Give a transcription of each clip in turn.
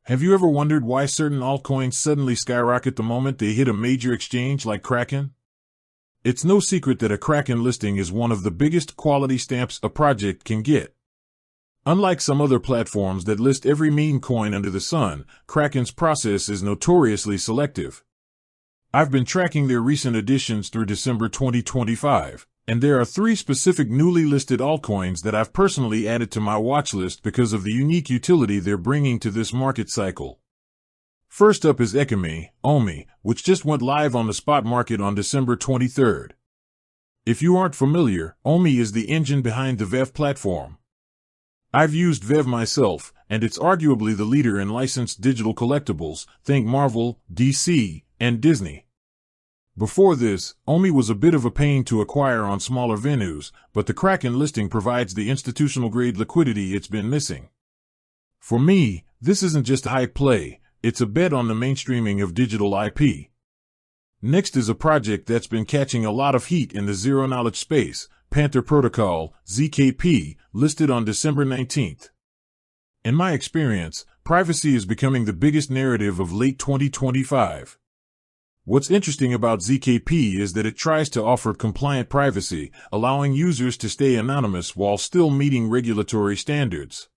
Have you ever wondered why certain altcoins suddenly skyrocket the moment they hit a major exchange like Kraken? It's no secret that a Kraken listing is one of the biggest quality stamps a project can get. Unlike some other platforms that list every meme coin under the sun, Kraken's process is notoriously selective. I've been tracking their recent additions through December 2025, and there are 3 specific newly listed altcoins that I've personally added to my watch list because of the unique utility they're bringing to this market cycle. First up is OMI, which just went live on the spot market on December 23rd. If you aren't familiar, OMI is the engine behind the VEV platform. I've used VEV myself, and it's arguably the leader in licensed digital collectibles, think Marvel, DC, and Disney. Before this, OMI was a bit of a pain to acquire on smaller venues, but the Kraken listing provides the institutional-grade liquidity it's been missing. For me, this isn't just a hype play, it's a bet on the mainstreaming of digital IP. Next is a project that's been catching a lot of heat in the zero-knowledge space, Panther Protocol, ZKP, listed on December 19th. In my experience, privacy is becoming the biggest narrative of late 2025. What's interesting about ZKP is that it tries to offer compliant privacy, allowing users to stay anonymous while still meeting regulatory standards.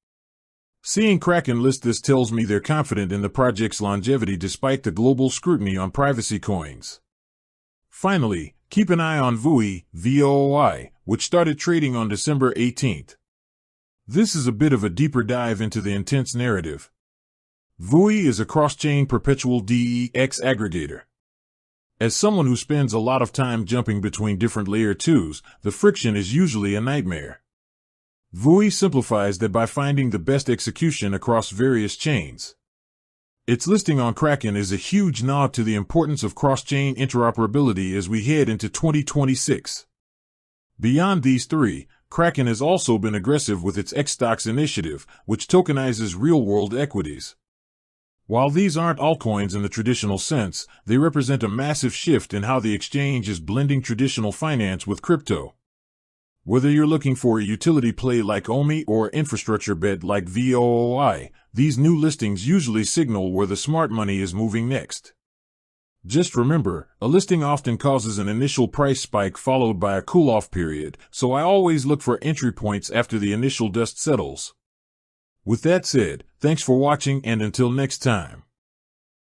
Seeing Kraken list this tells me they're confident in the project's longevity despite the global scrutiny on privacy coins. Finally, keep an eye on VOOI, which started trading on December 18th. This is a bit of a deeper dive into the intense narrative. VOOI is a cross-chain perpetual DEX aggregator. As someone who spends a lot of time jumping between different layer 2s, the friction is usually a nightmare. VOOI simplifies that by finding the best execution across various chains. Its listing on Kraken is a huge nod to the importance of cross-chain interoperability as we head into 2026. Beyond these 3, Kraken has also been aggressive with its X-Stocks initiative, which tokenizes real-world equities. While these aren't altcoins in the traditional sense, they represent a massive shift in how the exchange is blending traditional finance with crypto. Whether you're looking for a utility play like OMI or infrastructure bet like VOOI, these new listings usually signal where the smart money is moving next. Just remember, a listing often causes an initial price spike followed by a cool-off period, so I always look for entry points after the initial dust settles. With that said, thanks for watching and until next time.